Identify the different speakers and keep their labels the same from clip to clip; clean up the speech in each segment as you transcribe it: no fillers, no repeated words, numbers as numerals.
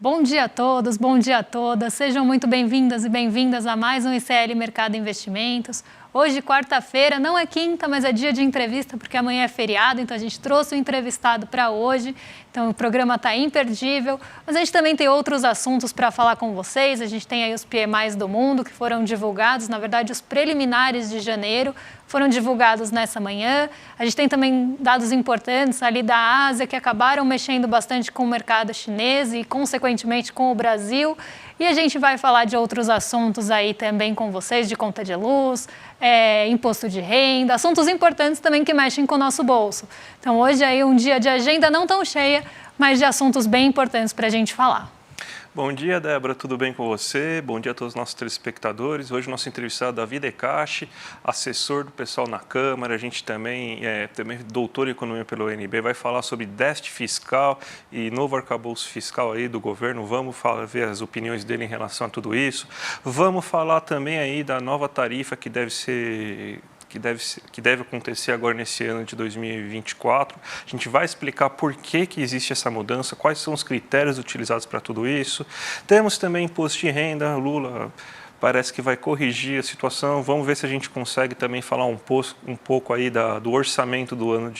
Speaker 1: Bom dia a todos, bom dia a todas. Sejam muito bem-vindas e bem-vindas a mais um ICL Mercado Investimentos. Hoje, quarta-feira, não é quinta, mas é dia de entrevista, porque amanhã é feriado, então a gente trouxe o entrevistado para hoje. Então o programa está imperdível, mas a gente também tem outros assuntos para falar com vocês. A gente tem aí os PMIs do mundo que foram divulgados, na verdade os preliminares de janeiro foram divulgados nessa manhã. A gente tem também dados importantes ali da Ásia que acabaram mexendo bastante com o mercado chinês e, consequentemente, com o Brasil. E a gente vai falar de outros assuntos aí também com vocês, de conta de luz, imposto de renda, assuntos importantes também que mexem com o nosso bolso. Então hoje aí um dia de agenda não tão cheia, mas de assuntos bem importantes para a gente falar.
Speaker 2: Bom dia, Débora, tudo bem com você? Bom dia a todos os nossos telespectadores. Hoje o nosso entrevistado é Davi Decache, assessor do pessoal na Câmara. A gente também é doutor em Economia pela UNB, vai falar sobre déficit fiscal e novo arcabouço fiscal aí do governo. Vamos ver as opiniões dele em relação a tudo isso. Vamos falar também aí da nova tarifa que deve acontecer agora nesse ano de 2024. A gente vai explicar por que existe essa mudança, quais são os critérios utilizados para tudo isso. Temos também imposto de renda, Lula parece que vai corrigir a situação. Vamos ver se a gente consegue também falar um pouco aí do orçamento do ano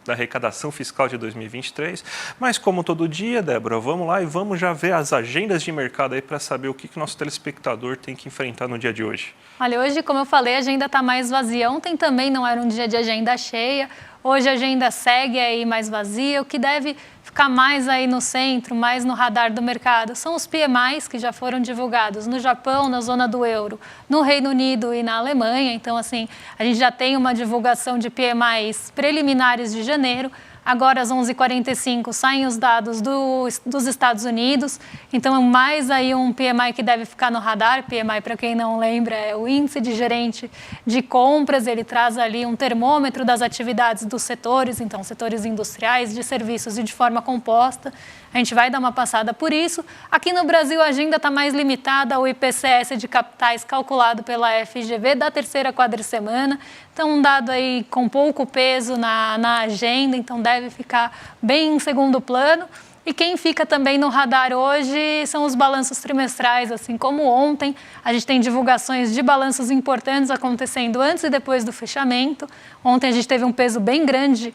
Speaker 2: da arrecadação fiscal de 2023. Mas como todo dia, Débora, vamos lá e vamos já ver as agendas de mercado aí para saber o que o nosso telespectador tem que enfrentar no dia de hoje.
Speaker 1: Olha, hoje, como eu falei, a agenda está mais vazia. Ontem também não era um dia de agenda cheia. Hoje a agenda segue aí mais vazia. O que deve ficar mais aí no centro, mais no radar do mercado, são os PMIs que já foram divulgados no Japão, na zona do euro, no Reino Unido e na Alemanha. Então, assim, a gente já tem uma divulgação de PMIs preliminares de janeiro. Agora, às 11h45, saem os dados dos Estados Unidos. Então, é mais aí um PMI que deve ficar no radar. PMI, para quem não lembra, é o Índice de Gerente de Compras. Ele traz ali um termômetro das atividades dos setores, então, setores industriais, de serviços e de forma composta. A gente vai dar uma passada por isso. Aqui no Brasil, a agenda está mais limitada ao IPCS de capitais calculado pela FGV da terceira quadricemana. Então, um dado aí com pouco peso na agenda, então deve ficar bem em segundo plano. E quem fica também no radar hoje são os balanços trimestrais, assim como ontem. A gente tem divulgações de balanços importantes acontecendo antes e depois do fechamento. Ontem a gente teve um peso bem grande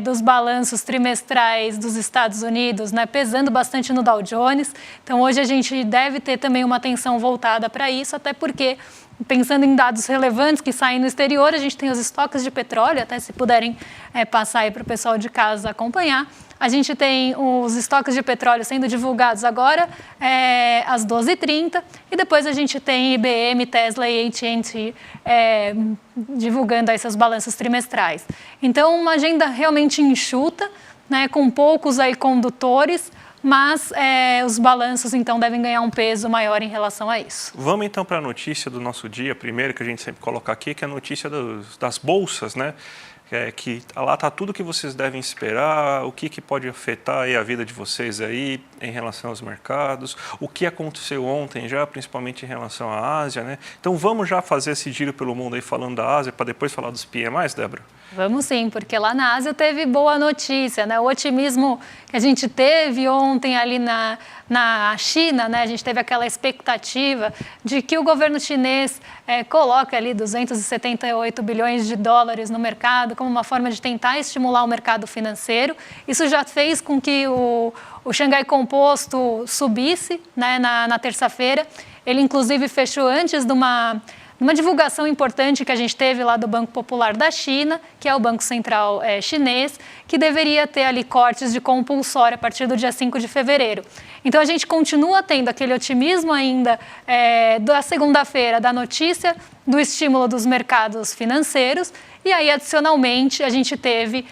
Speaker 1: dos balanços trimestrais dos Estados Unidos, né, pesando bastante no Dow Jones. Então hoje a gente deve ter também uma atenção voltada para isso, até porque, pensando em dados relevantes que saem no exterior, a gente tem os estoques de petróleo, até se puderem passar aí para o pessoal de casa acompanhar. A gente tem os estoques de petróleo sendo divulgados agora às 12h30 e depois a gente tem IBM, Tesla e AT&T divulgando aí seus balanços trimestrais. Então, uma agenda realmente enxuta, né, com poucos aí condutores, mas os balanços, então, devem ganhar um peso maior em relação a isso.
Speaker 2: Vamos, então, para a notícia do nosso dia, primeiro, que a gente sempre coloca aqui, que é a notícia das bolsas, né? Que lá está tudo que vocês devem esperar, o que pode afetar aí a vida de vocês aí em relação aos mercados, o que aconteceu ontem já, principalmente em relação à Ásia, né? Então vamos já fazer esse giro pelo mundo aí falando da Ásia, para depois falar dos PMIs, Débora?
Speaker 1: Vamos sim, porque lá na Ásia teve boa notícia, né? O otimismo que a gente teve ontem ali na China, né? A gente teve aquela expectativa de que o governo chinês coloque ali 278 bilhões de dólares no mercado como uma forma de tentar estimular o mercado financeiro. Isso já fez com que o Xangai Composto subisse, né, na terça-feira. Ele, inclusive, fechou antes de uma divulgação importante que a gente teve lá do Banco Popular da China, que é o Banco Central chinês, que deveria ter ali cortes de compulsório a partir do dia 5 de fevereiro. Então, a gente continua tendo aquele otimismo ainda da segunda-feira, da notícia do estímulo dos mercados financeiros. E aí, adicionalmente, a gente teve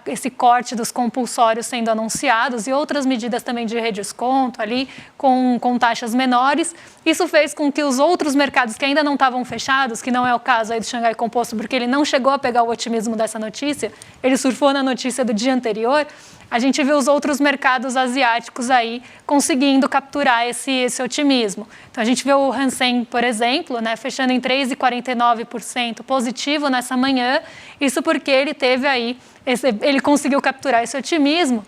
Speaker 1: esse corte dos compulsórios sendo anunciados e outras medidas também de redesconto ali com taxas menores. Isso fez com que os outros mercados que ainda não estavam fechados, que não é o caso aí do Xangai Composto, porque ele não chegou a pegar o otimismo dessa notícia, ele surfou na notícia do dia anterior, a gente viu os outros mercados asiáticos aí conseguindo capturar esse otimismo. Então, a gente viu o Hang-Seng, por exemplo, né, fechando em 3,49% positivo nessa manhã. Isso porque ele teve aí, ele conseguiu capturar esse otimismo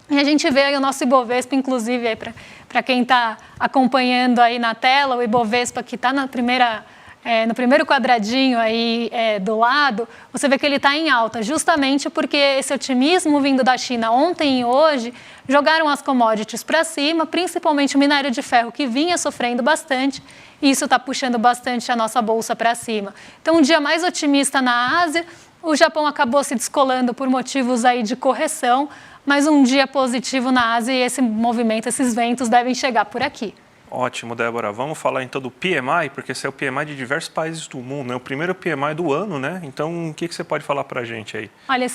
Speaker 1: E a gente vê aí o nosso Ibovespa, inclusive, para quem está acompanhando aí na tela, o Ibovespa que está no primeiro quadradinho aí do lado, você vê que ele está em alta, justamente porque esse otimismo vindo da China ontem e hoje jogaram as commodities para cima, principalmente o minério de ferro, que vinha sofrendo bastante, e isso está puxando bastante a nossa bolsa para cima. Então, um dia mais otimista na Ásia, o Japão acabou se descolando por motivos aí de correção, mas um dia positivo na Ásia e esse movimento, esses ventos devem chegar por aqui.
Speaker 2: Ótimo, Débora. Vamos falar então do PMI, porque esse é o PMI de diversos países do mundo, né? O primeiro PMI do ano, né? Então, o que você pode falar para a gente aí?
Speaker 1: Olha,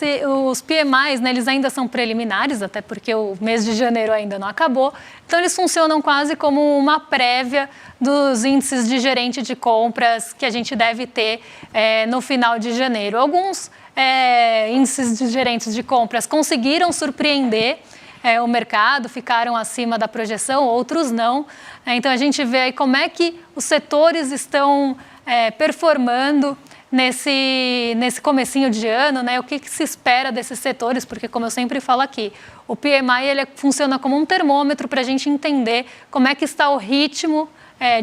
Speaker 1: os PMIs, né, eles ainda são preliminares, até porque o mês de janeiro ainda não acabou. Então, eles funcionam quase como uma prévia dos índices de gerente de compras que a gente deve ter no final de janeiro. Alguns índices de gerentes de compras conseguiram surpreender o mercado, ficaram acima da projeção, outros não. Então, a gente vê aí como é que os setores estão performando nesse comecinho de ano, né? O que se espera desses setores, porque, como eu sempre falo aqui, o PMI ele funciona como um termômetro para a gente entender como é que está o ritmo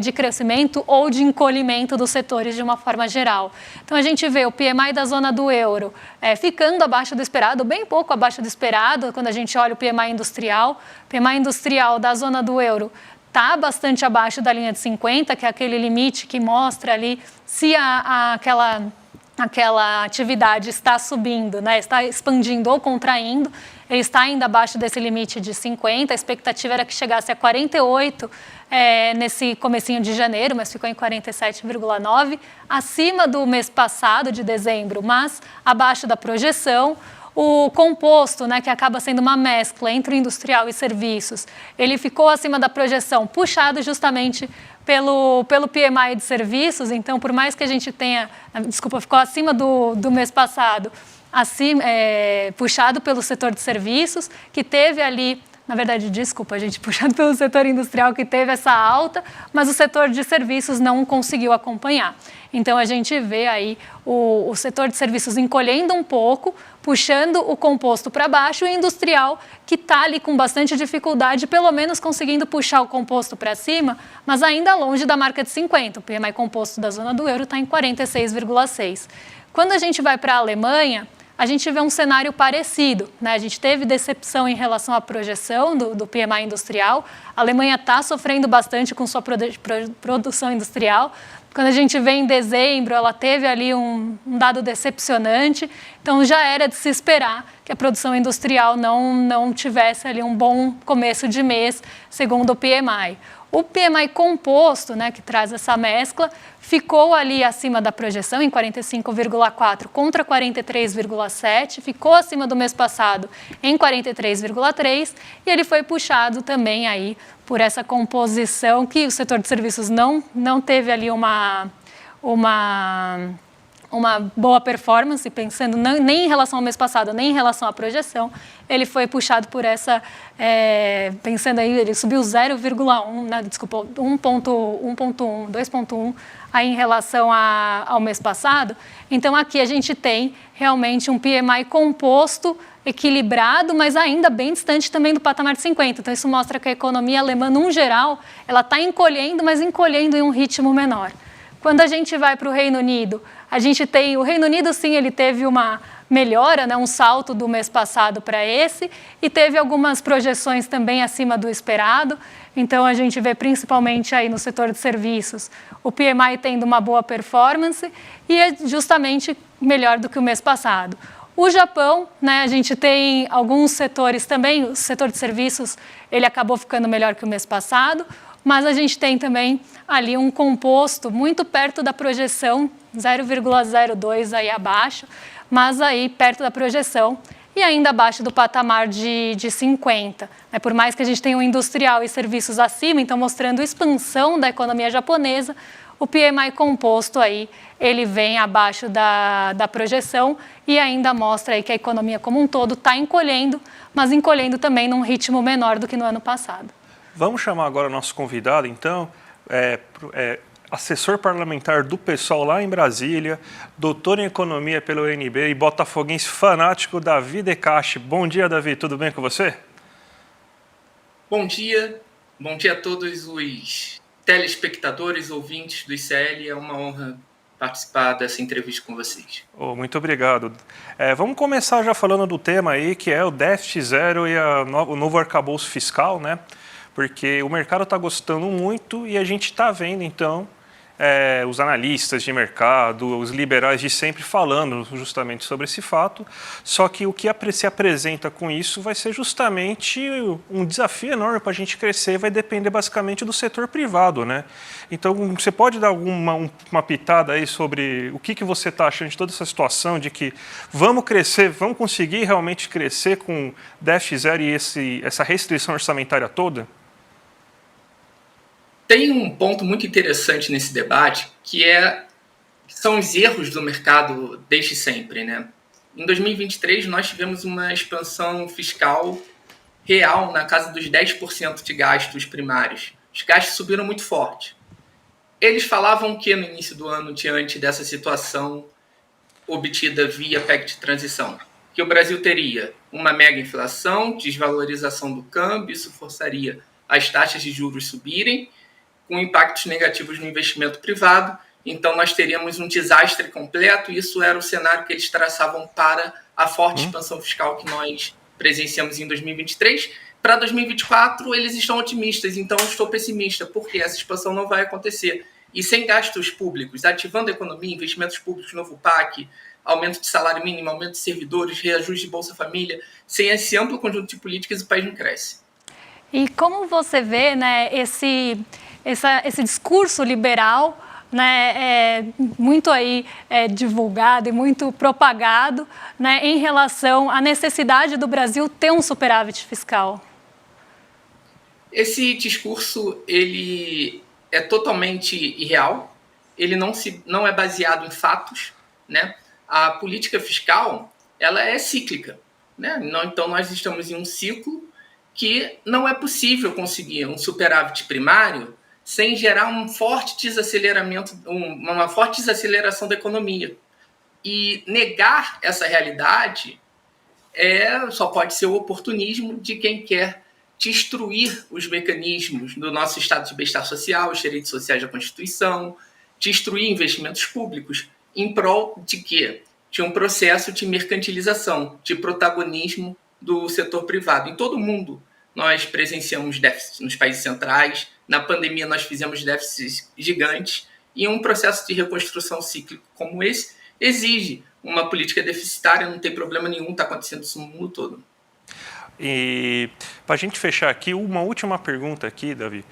Speaker 1: de crescimento ou de encolhimento dos setores de uma forma geral. Então, a gente vê o PMI da zona do euro ficando abaixo do esperado, bem pouco abaixo do esperado, quando a gente olha o PMI industrial. O PMI industrial da zona do euro está bastante abaixo da linha de 50, que é aquele limite que mostra ali se aquela atividade está subindo, né, está expandindo ou contraindo. Ele está ainda abaixo desse limite de 50, a expectativa era que chegasse a 48 nesse comecinho de janeiro, mas ficou em 47,9, acima do mês passado, de dezembro, mas abaixo da projeção. O composto, né, que acaba sendo uma mescla entre o industrial e serviços, ele ficou acima da projeção, puxado justamente pelo PMI de serviços. Então, por mais que a gente tenha, ficou acima do mês passado, puxado pelo setor de serviços, que teve ali, na verdade, puxado pelo setor industrial, que teve essa alta, mas o setor de serviços não conseguiu acompanhar. Então, a gente vê aí o setor de serviços encolhendo um pouco, puxando o composto para baixo, e o industrial, que está ali com bastante dificuldade, pelo menos conseguindo puxar o composto para cima, mas ainda longe da marca de 50. O PMI composto da zona do euro está em 46,6. Quando a gente vai para a Alemanha, a gente vê um cenário parecido, né? A gente teve decepção em relação à projeção do PMI industrial. A Alemanha está sofrendo bastante com sua produção industrial. Quando a gente vê em dezembro, ela teve ali um dado decepcionante. Então, já era de se esperar que a produção industrial não tivesse ali um bom começo de mês, segundo o PMI. O PMI composto, né, que traz essa mescla, ficou ali acima da projeção, em 45,4 contra 43,7, ficou acima do mês passado em 43,3, e ele foi puxado também aí por essa composição que o setor de serviços não teve ali uma boa performance, pensando nem em relação ao mês passado, nem em relação à projeção. Ele foi puxado por essa, pensando aí, ele subiu 2,1 aí em relação ao mês passado. Então, aqui a gente tem realmente um PMI composto, equilibrado, mas ainda bem distante também do patamar de 50. Então, isso mostra que a economia alemã, num geral, ela está encolhendo, mas encolhendo em um ritmo menor. Quando a gente vai para o Reino Unido, a gente tem, o Reino Unido, sim, ele teve uma melhora, né, um salto do mês passado para esse, e teve algumas projeções também acima do esperado. Então, a gente vê principalmente aí no setor de serviços, o PMI tendo uma boa performance e é justamente melhor do que o mês passado. O Japão, né, a gente tem alguns setores também, o setor de serviços, ele acabou ficando melhor que o mês passado, mas a gente tem também ali um composto muito perto da projeção, 0,02 aí abaixo, mas aí perto da projeção e ainda abaixo do patamar de 50. Por mais que a gente tenha um industrial e serviços acima, então mostrando expansão da economia japonesa, o PMI composto aí, ele vem abaixo da projeção e ainda mostra aí que a economia como um todo está encolhendo, mas encolhendo também num ritmo menor do que no ano passado.
Speaker 2: Vamos chamar agora o nosso convidado, então, assessor parlamentar do PSOL lá em Brasília, doutor em economia pela UNB e botafoguense fanático, Davi De Cache. Bom dia, Davi, tudo bem com você?
Speaker 3: Bom dia a todos os telespectadores, ouvintes do ICL. É uma honra participar dessa entrevista com vocês.
Speaker 2: Muito obrigado. Vamos começar já falando do tema aí, que é o déficit zero e o novo arcabouço fiscal, né? Porque o mercado está gostando muito e a gente está vendo, então, os analistas de mercado, os liberais de sempre falando justamente sobre esse fato, só que o que se apresenta com isso vai ser justamente um desafio enorme para a gente crescer, vai depender basicamente do setor privado, né? Então, você pode dar uma pitada aí sobre o que você está achando de toda essa situação, de que vamos crescer, vamos conseguir realmente crescer com déficit zero e essa restrição orçamentária toda?
Speaker 3: Tem um ponto muito interessante nesse debate, que são os erros do mercado desde sempre, né? Em 2023, nós tivemos uma expansão fiscal real na casa dos 10% de gastos primários. Os gastos subiram muito forte. Eles falavam que no início do ano, diante dessa situação obtida via PEC de transição, que o Brasil teria uma mega inflação, desvalorização do câmbio, isso forçaria as taxas de juros subirem, com impactos negativos no investimento privado. Então, nós teríamos um desastre completo, e isso era o cenário que eles traçavam para a forte expansão fiscal que nós presenciamos em 2023. Para 2024, eles estão otimistas, então eu estou pessimista, porque essa expansão não vai acontecer. E sem gastos públicos, ativando a economia, investimentos públicos, novo PAC, aumento de salário mínimo, aumento de servidores, reajuste de Bolsa Família, sem esse amplo conjunto de políticas, o país não cresce.
Speaker 1: E como você vê, né, esse discurso liberal, né, muito aí divulgado e muito propagado, né, em relação à necessidade do Brasil ter um superávit fiscal?
Speaker 3: Esse discurso ele é totalmente irreal, ele não é baseado em fatos, né? A política fiscal ela é cíclica, né? Então nós estamos em um ciclo que não é possível conseguir um superávit primário sem gerar uma forte desaceleração da economia. E negar essa realidade só pode ser o oportunismo de quem quer destruir os mecanismos do nosso estado de bem-estar social, os direitos sociais da Constituição, destruir investimentos públicos em prol de quê? De um processo de mercantilização, de protagonismo do setor privado. Em todo o mundo, nós presenciamos déficits nos países centrais. Na pandemia, nós fizemos déficits gigantes. E um processo de reconstrução cíclico como esse exige uma política deficitária. Não tem problema nenhum, está acontecendo isso no mundo todo.
Speaker 2: E para a gente fechar aqui, uma última pergunta aqui, Davi.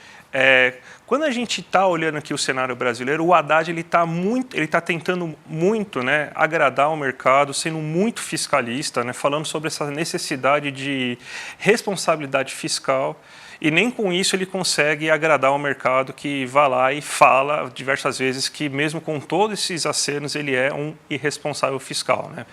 Speaker 2: Quando a gente está olhando aqui o cenário brasileiro, o Haddad ele está tentando muito, né, agradar o mercado, sendo muito fiscalista, né, falando sobre essa necessidade de responsabilidade fiscal, e nem com isso ele consegue agradar o mercado, que vai lá e fala diversas vezes que mesmo com todos esses acenos ele é um irresponsável fiscal, né?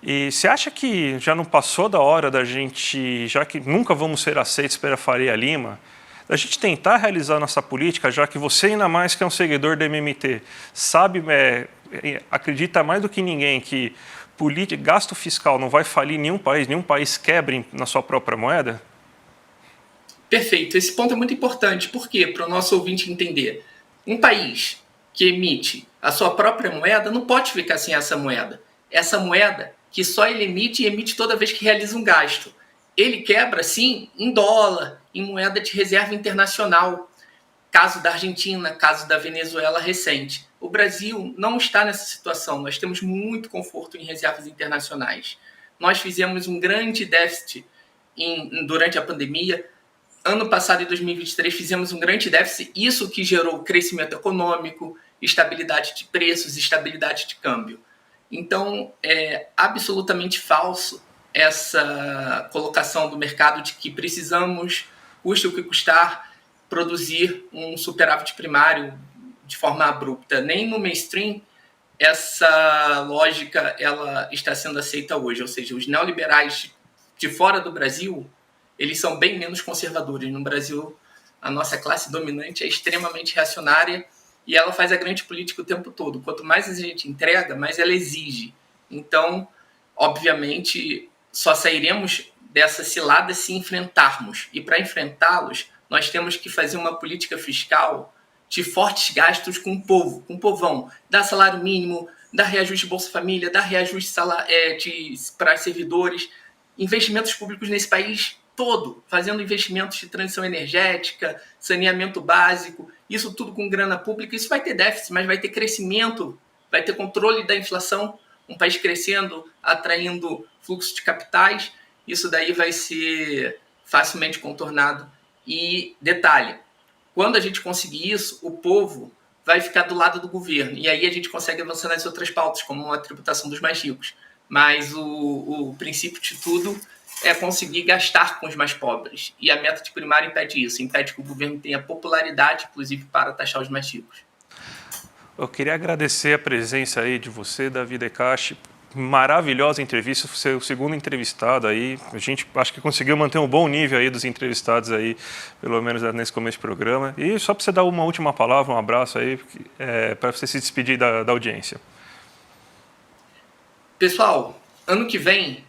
Speaker 2: E você acha que já não passou da hora da gente, já que nunca vamos ser aceitos pela Faria Lima, da gente tentar realizar nossa política, já que você, ainda mais que é um seguidor do MMT, sabe, acredita mais do que ninguém que gasto fiscal não vai falir nenhum país quebre na sua própria moeda?
Speaker 3: Perfeito, esse ponto é muito importante. Por quê? Para o nosso ouvinte entender. Um país que emite a sua própria moeda não pode ficar sem essa moeda. Essa moeda que só ele emite e emite toda vez que realiza um gasto. Ele quebra, sim, em dólar, em moeda de reserva internacional. Caso da Argentina, caso da Venezuela recente. O Brasil não está nessa situação. Nós temos muito conforto em reservas internacionais. Nós fizemos um grande déficit durante a pandemia. Ano passado, em 2023, fizemos um grande déficit. Isso que gerou crescimento econômico, estabilidade de preços, estabilidade de câmbio. Então, é absolutamente falso essa colocação do mercado de que precisamos, custe o que custar, produzir um superávit primário de forma abrupta. Nem no mainstream essa lógica ela está sendo aceita hoje. Ou seja, os neoliberais de fora do Brasil, eles são bem menos conservadores. No Brasil, a nossa classe dominante é extremamente reacionária e ela faz a grande política o tempo todo. Quanto mais a gente entrega, mais ela exige. Então, obviamente, só sairemos dessa cilada se enfrentarmos. E para enfrentá-los, nós temos que fazer uma política fiscal de fortes gastos com o povo, com o povão. Dar salário mínimo, dar reajuste Bolsa Família, dar reajuste para servidores, investimentos públicos nesse país todo, fazendo investimentos de transição energética, saneamento básico, isso tudo com grana pública. Isso vai ter déficit, mas vai ter crescimento, vai ter controle da inflação, um país crescendo, atraindo fluxo de capitais, isso daí vai ser facilmente contornado. E detalhe, quando a gente conseguir isso, o povo vai ficar do lado do governo, e aí a gente consegue avançar nas outras pautas, como a tributação dos mais ricos. Mas o princípio de tudo é conseguir gastar com os mais pobres. E a meta de primário impede isso, impede que o governo tenha popularidade, inclusive, para taxar os mais ricos.
Speaker 2: Eu queria agradecer a presença aí de você, Davi De Cache. Maravilhosa entrevista, você é o segundo entrevistado aí. A gente acho que conseguiu manter um bom nível aí dos entrevistados aí, pelo menos nesse começo do programa. E só para você dar uma última palavra, um abraço aí, para você se despedir da audiência.
Speaker 3: Pessoal, ano que vem,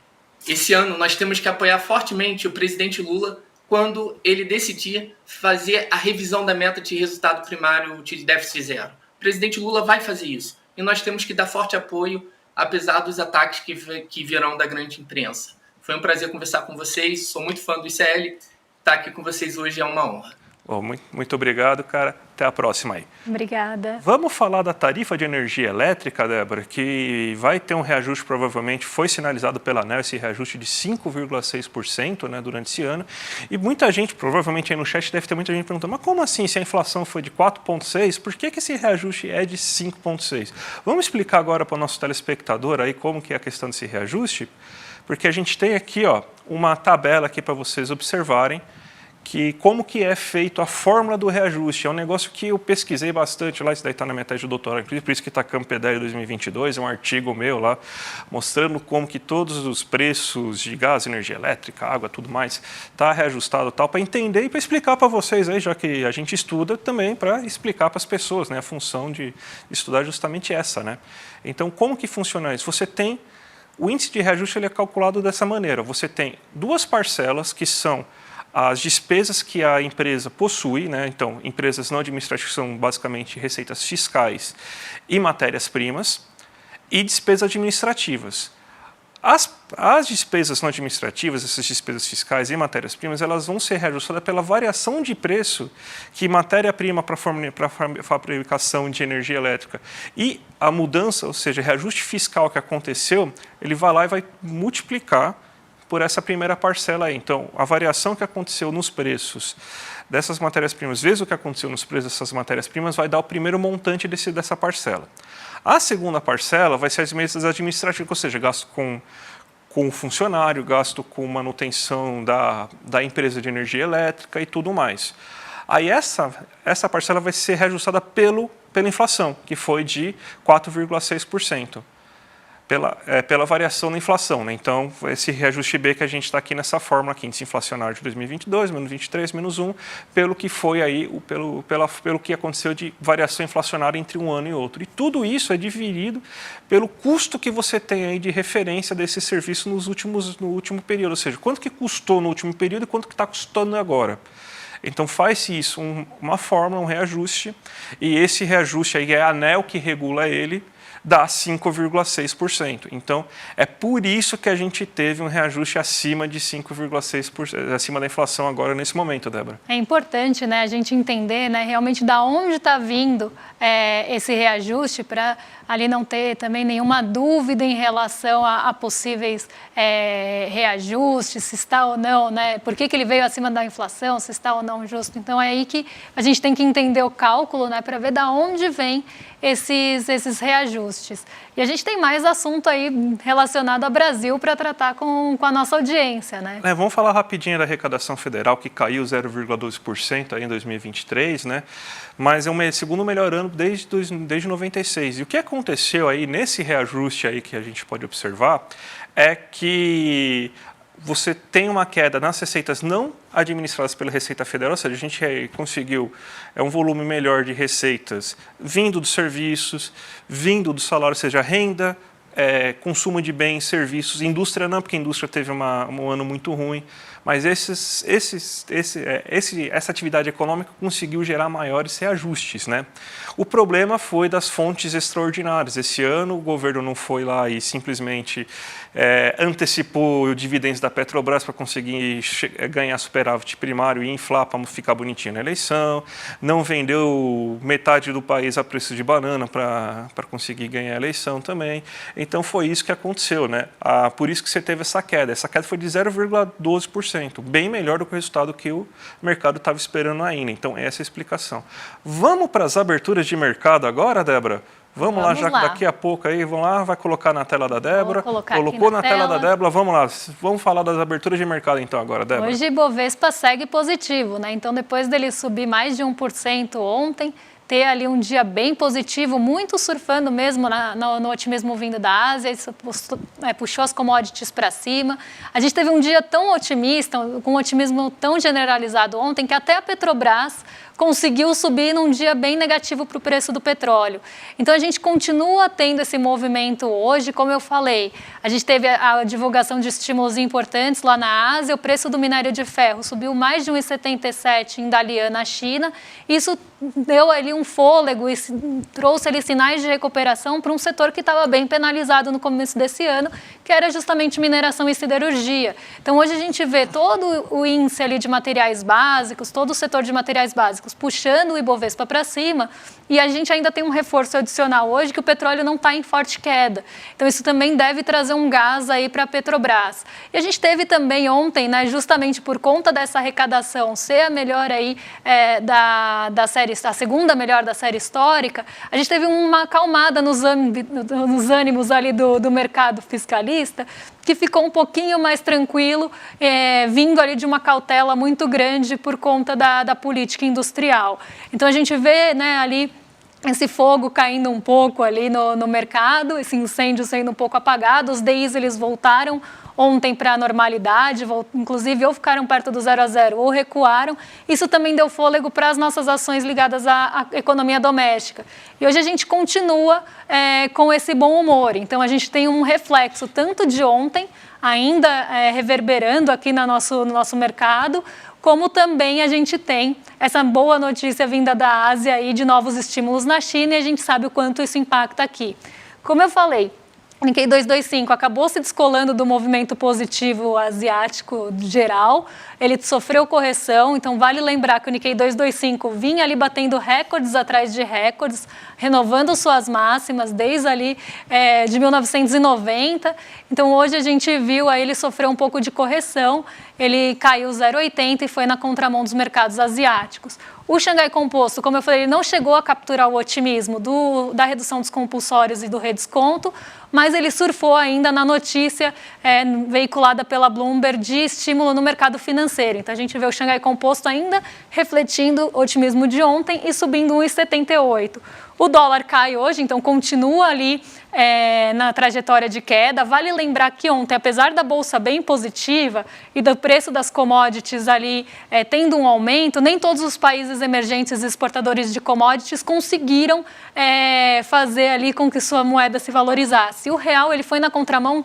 Speaker 3: esse ano, nós temos que apoiar fortemente o presidente Lula quando ele decidir fazer a revisão da meta de resultado primário de déficit zero. O presidente Lula vai fazer isso. E nós temos que dar forte apoio, apesar dos ataques que virão da grande imprensa. Foi um prazer conversar com vocês, sou muito fã do ICL, estar aqui com vocês hoje é uma honra.
Speaker 2: Bom, muito obrigado, cara. Até a próxima aí.
Speaker 1: Obrigada.
Speaker 2: Vamos falar da tarifa de energia elétrica, Débora, que vai ter um reajuste, provavelmente foi sinalizado pela ANEEL, esse reajuste de 5,6%, né, durante esse ano. E muita gente, provavelmente aí no chat, deve ter muita gente perguntando, mas como assim, se a inflação foi de 4,6%, por que esse reajuste é de 5,6%? Vamos explicar agora para o nosso telespectador aí como que é a questão desse reajuste, porque a gente tem aqui, ó, uma tabela aqui para vocês observarem, que como que é feito a fórmula do reajuste. É um negócio que eu pesquisei bastante lá, isso daí está na minha tese de doutorado, por isso que está Campedel 2022, é um artigo meu lá, mostrando como que todos os preços de gás, energia elétrica, água, tudo mais, está reajustado tal, para entender e para explicar para vocês aí, já que a gente estuda também para explicar para as pessoas, né, a função de estudar justamente essa, né. Então, como que funciona isso? Você tem, o índice de reajuste ele é calculado dessa maneira, você tem duas parcelas que são as despesas que a empresa possui, né? Então, empresas não administrativas são basicamente receitas fiscais e matérias-primas, e despesas administrativas. As despesas não administrativas, essas despesas fiscais e matérias-primas, elas vão ser reajustadas pela variação de preço que matéria-prima para a fabricação de energia elétrica e a mudança, ou seja, o reajuste fiscal que aconteceu, ele vai lá e vai multiplicar por essa primeira parcela aí. Então, a variação que aconteceu nos preços dessas matérias-primas, vezes o que aconteceu nos preços dessas matérias-primas, vai dar o primeiro montante dessa parcela. A segunda parcela vai ser as despesas administrativas, ou seja, gasto com funcionário, gasto com manutenção da empresa de energia elétrica e tudo mais. Aí essa parcela vai ser reajustada pela inflação, que foi de 4,6%. Pela variação na inflação, né? Então, esse reajuste B que a gente está aqui nessa fórmula aqui, índice inflacionário de 2022, menos 23, menos 1, pelo que foi aí, pelo que aconteceu de variação inflacionária entre um ano e outro. E tudo isso é dividido pelo custo que você tem aí de referência desse serviço no último período, ou seja, quanto que custou no último período e quanto que está custando agora. Então, faz-se isso, uma fórmula, um reajuste, e esse reajuste aí é a ANEEL que regula ele, dá 5,6%. Então, é por isso que a gente teve um reajuste acima de 5,6%, acima da inflação agora nesse momento, Débora.
Speaker 1: É importante, né, a gente entender, né, realmente da onde está vindo esse reajuste para ali não ter também nenhuma dúvida em relação a possíveis reajustes, se está ou não, né, por que ele veio acima da inflação, se está ou não justo. Então, é aí que a gente tem que entender o cálculo, né, para ver da onde vem esses reajustes. E a gente tem mais assunto aí relacionado ao Brasil para tratar com a nossa audiência, né?
Speaker 2: Vamos falar rapidinho da arrecadação federal, que caiu 0,12% aí em 2023, né? Mas é o segundo melhor ano desde 96. E o que aconteceu aí nesse reajuste aí que a gente pode observar é que você tem uma queda nas receitas não administradas pela Receita Federal, ou seja, a gente conseguiu um volume melhor de receitas vindo dos serviços, vindo do salário, ou seja, renda, consumo de bens, serviços, indústria não, porque a indústria teve um ano muito ruim, mas essa atividade econômica conseguiu gerar maiores reajustes, né? O problema foi das fontes extraordinárias. Esse ano o governo não foi lá e simplesmente antecipou dividendos da Petrobras para conseguir ganhar superávit primário e inflar para ficar bonitinho na eleição, não vendeu metade do país a preço de banana para conseguir ganhar a eleição também. Então foi isso que aconteceu, né? Por isso que você teve essa queda. Essa queda foi de 0,12%. Bem melhor do que o resultado que o mercado estava esperando ainda. Então, essa é a explicação. Vamos para as aberturas de mercado agora, Débora? Vamos lá, já que daqui a pouco aí, vamos lá, vai colocar na tela da Débora. Colocou na tela da Débora, vamos lá. Vamos falar das aberturas de mercado então agora, Débora.
Speaker 1: Hoje, Ibovespa segue positivo, né? Então, depois dele subir mais de 1% ontem, ter ali um dia bem positivo, muito surfando mesmo no otimismo vindo da Ásia, isso puxou as commodities para cima. A gente teve um dia tão otimista, com um otimismo tão generalizado ontem, que até a Petrobras conseguiu subir num dia bem negativo para o preço do petróleo. Então, a gente continua tendo esse movimento hoje, como eu falei. A gente teve a divulgação de estímulos importantes lá na Ásia, o preço do minério de ferro subiu mais de 1,77 em Dalian, na China. Isso deu ali um fôlego e trouxe ali sinais de recuperação para um setor que estava bem penalizado no começo desse ano, que era justamente mineração e siderurgia. Então, hoje a gente vê todo o índice ali de materiais básicos, todo o setor de materiais básicos puxando o Ibovespa para cima, e a gente ainda tem um reforço adicional hoje que o petróleo não está em forte queda. Então, isso também deve trazer um gás aí para a Petrobras. E a gente teve também ontem, né, justamente por conta dessa arrecadação ser a melhor aí da série, a segunda melhor da série histórica, a gente teve uma acalmada nos ânimos ali do mercado fiscalista, que ficou um pouquinho mais tranquilo, vindo ali de uma cautela muito grande por conta da política industrial. Então, a gente vê, né, ali esse fogo caindo um pouco ali no mercado, esse incêndio sendo um pouco apagado, os DIs eles voltaram ontem para a normalidade, inclusive ou ficaram perto do 0 a 0 ou recuaram. Isso também deu fôlego para as nossas ações ligadas à economia doméstica. E hoje a gente continua com esse bom humor. Então, a gente tem um reflexo tanto de ontem, ainda reverberando aqui no nosso mercado, como também a gente tem essa boa notícia vinda da Ásia e de novos estímulos na China, e a gente sabe o quanto isso impacta aqui. Como eu falei, o Nikkei 225 acabou se descolando do movimento positivo asiático geral, ele sofreu correção, então vale lembrar que o Nikkei 225 vinha ali batendo recordes atrás de recordes, renovando suas máximas desde ali de 1990, então hoje a gente viu aí ele sofreu um pouco de correção, ele caiu 0,80 e foi na contramão dos mercados asiáticos. O Xangai Composto, como eu falei, ele não chegou a capturar o otimismo da redução dos compulsórios e do redesconto, mas ele surfou ainda na notícia veiculada pela Bloomberg de estímulo no mercado financeiro. Então, a gente vê o Xangai Composto ainda refletindo o otimismo de ontem e subindo 1,78. O dólar cai hoje, então continua ali na trajetória de queda. Vale lembrar que ontem, apesar da bolsa bem positiva e do preço das commodities ali tendo um aumento, nem todos os países emergentes e exportadores de commodities conseguiram fazer ali com que sua moeda se valorizasse. O real ele foi na contramão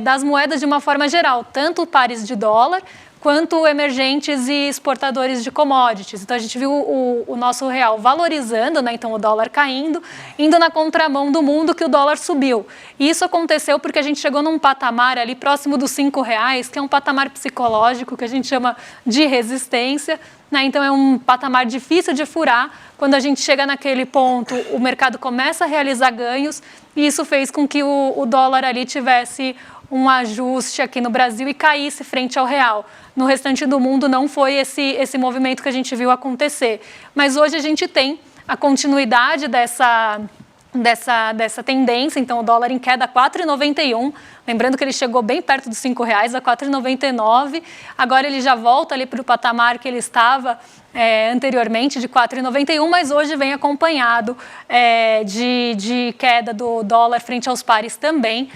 Speaker 1: das moedas de uma forma geral, tanto pares de dólar quanto emergentes e exportadores de commodities. Então, a gente viu o nosso real valorizando, né? Então o dólar caindo, indo na contramão do mundo que o dólar subiu. E isso aconteceu porque a gente chegou num patamar ali próximo dos R$5, que é um patamar psicológico que a gente chama de resistência, né? Então é um patamar difícil de furar. Quando a gente chega naquele ponto, o mercado começa a realizar ganhos e isso fez com que o dólar ali tivesse um ajuste aqui no Brasil e caísse frente ao real. No restante do mundo não foi esse movimento que a gente viu acontecer. Mas hoje a gente tem a continuidade dessa tendência, então o dólar em queda a 4,91, lembrando que ele chegou bem perto dos R$5, a 4,99, agora ele já volta ali para o patamar que ele estava anteriormente de 4,91, mas hoje vem acompanhado de queda do dólar frente aos pares também,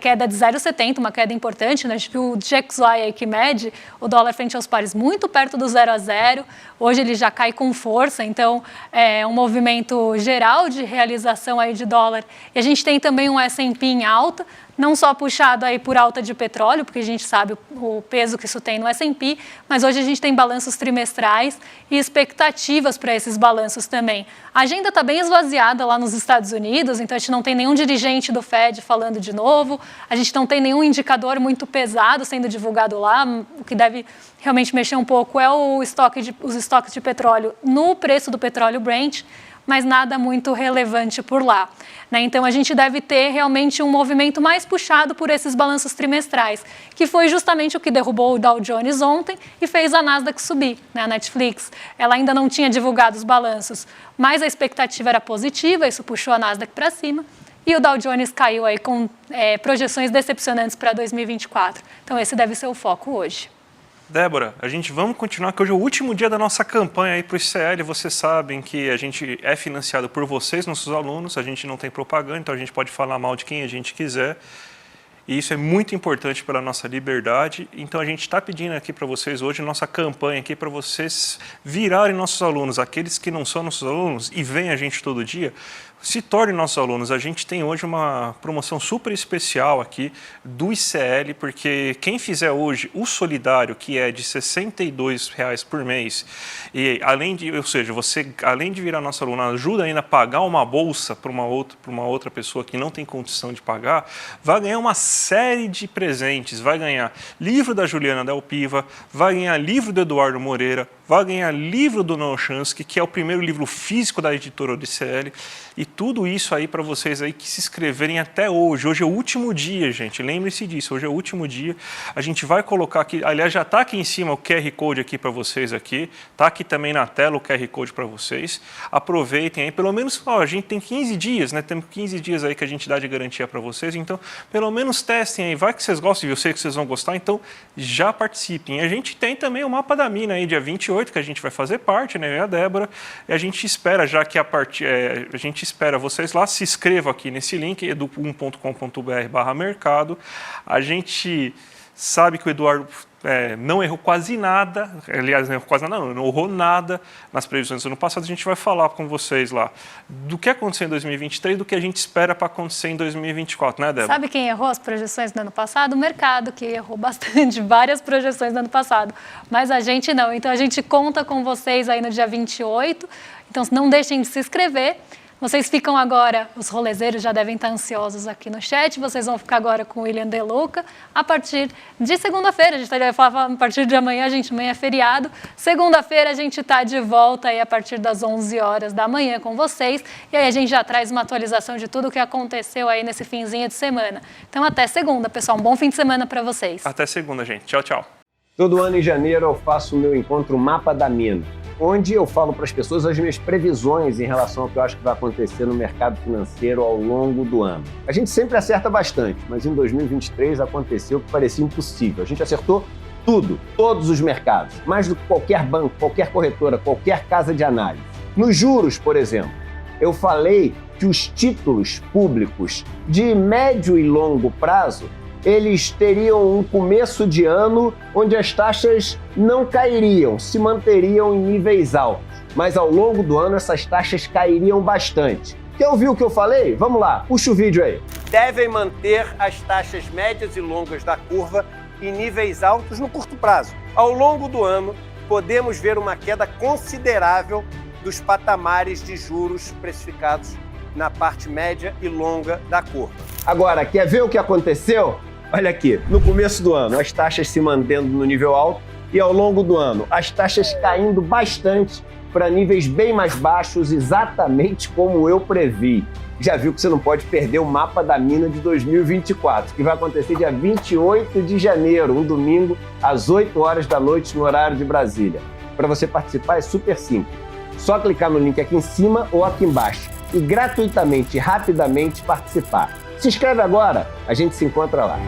Speaker 1: queda de 0,70, uma queda importante, né? A gente viu o DXY aí que mede o dólar frente aos pares muito perto do 0 a 0, hoje ele já cai com força, então é um movimento geral de realização aí de dólar. E a gente tem também um S&P em alta, não só puxado aí por alta de petróleo, porque a gente sabe o peso que isso tem no S&P, mas hoje a gente tem balanços trimestrais e expectativas para esses balanços também. A agenda está bem esvaziada lá nos Estados Unidos, então a gente não tem nenhum dirigente do Fed falando de novo, a gente não tem nenhum indicador muito pesado sendo divulgado lá, o que deve realmente mexer um pouco é os estoques de petróleo no preço do petróleo Brent, mas nada muito relevante por lá, né? Então, a gente deve ter realmente um movimento mais puxado por esses balanços trimestrais, que foi justamente o que derrubou o Dow Jones ontem e fez a Nasdaq subir, né? A Netflix, ela ainda não tinha divulgado os balanços, mas a expectativa era positiva, isso puxou a Nasdaq para cima, e o Dow Jones caiu aí com projeções decepcionantes para 2024. Então, esse deve ser o foco hoje.
Speaker 2: Débora, vamos continuar, que hoje é o último dia da nossa campanha aí para o ICL. Vocês sabem que a gente é financiado por vocês, nossos alunos, a gente não tem propaganda, então a gente pode falar mal de quem a gente quiser. E isso é muito importante para a nossa liberdade. Então a gente está pedindo aqui para vocês hoje, nossa campanha aqui, para vocês virarem nossos alunos, aqueles que não são nossos alunos e veem a gente todo dia, se tornem nossos alunos. A gente tem hoje uma promoção super especial aqui do ICL, porque quem fizer hoje o solidário, que é de R$ 62,00 por mês, e ou seja, você, além de virar nosso aluno, ajuda ainda a pagar uma bolsa para uma outra pessoa que não tem condição de pagar, vai ganhar uma série de presentes. Vai ganhar livro da Juliana Del Piva, vai ganhar livro do Eduardo Moreira, vai ganhar livro do Noam Chomsky, que é o primeiro livro físico da editora do ICL, e tudo isso aí para vocês aí que se inscreverem até hoje. Hoje é o último dia, gente, lembre-se disso, hoje é o último dia. A gente vai colocar aqui, aliás, já está aqui em cima o QR Code aqui para vocês aqui, está aqui também na tela o QR Code para vocês. Aproveitem aí, pelo menos, a gente tem 15 dias, né? Temos 15 dias aí que a gente dá de garantia para vocês, então pelo menos testem aí, vai que vocês gostam, eu sei que vocês vão gostar, então já participem. A gente tem também o Mapa da Mina aí, dia 28, que a gente vai fazer parte, né, eu e a Débora, e a gente espera já que a gente espera vocês lá, se inscrevam aqui nesse link, edu1.com.br/mercado. A gente sabe que o Eduardo não errou quase nada, aliás, não errou quase nada, não errou nada nas previsões do ano passado. A gente vai falar com vocês lá do que aconteceu em 2023 e do que a gente espera para acontecer em 2024, né, Débora?
Speaker 1: Sabe quem errou as projeções do ano passado? O mercado, que errou bastante, várias projeções do ano passado, mas a gente não. Então, a gente conta com vocês aí no dia 28, então não deixem de se inscrever. Vocês ficam agora, os rolezeiros já devem estar ansiosos aqui no chat, vocês vão ficar agora com o William De Luca a partir de segunda-feira. A gente vai falar a partir de amanhã, amanhã é feriado. Segunda-feira a gente está de volta aí a partir das 11 horas da manhã com vocês. E aí a gente já traz uma atualização de tudo o que aconteceu aí nesse finzinho de semana. Então até segunda, pessoal. Um bom fim de semana para vocês.
Speaker 2: Até segunda, gente. Tchau, tchau.
Speaker 4: Todo ano em janeiro eu faço o meu encontro Mapa da Mina, onde eu falo para as pessoas as minhas previsões em relação ao que eu acho que vai acontecer no mercado financeiro ao longo do ano. A gente sempre acerta bastante, mas em 2023 aconteceu o que parecia impossível. A gente acertou tudo, todos os mercados, mais do que qualquer banco, qualquer corretora, qualquer casa de análise. Nos juros, por exemplo, eu falei que os títulos públicos de médio e longo prazo eles teriam um começo de ano onde as taxas não cairiam, se manteriam em níveis altos. Mas ao longo do ano essas taxas cairiam bastante. Quer ouvir o que eu falei? Vamos lá, puxa o vídeo aí. Devem manter as taxas médias e longas da curva em níveis altos no curto prazo. Ao longo do ano, podemos ver uma queda considerável dos patamares de juros precificados na parte média e longa da curva. Agora, quer ver o que aconteceu? Olha aqui, no começo do ano, as taxas se mantendo no nível alto e ao longo do ano, as taxas caindo bastante para níveis bem mais baixos, exatamente como eu previ. Já viu que você não pode perder o Mapa da Mina de 2024, que vai acontecer dia 28 de janeiro, um domingo, às 8 horas da noite, no horário de Brasília. Para você participar é super simples. Só clicar no link aqui em cima ou aqui embaixo e gratuitamente, rapidamente participar. Se inscreve agora, a gente se encontra lá.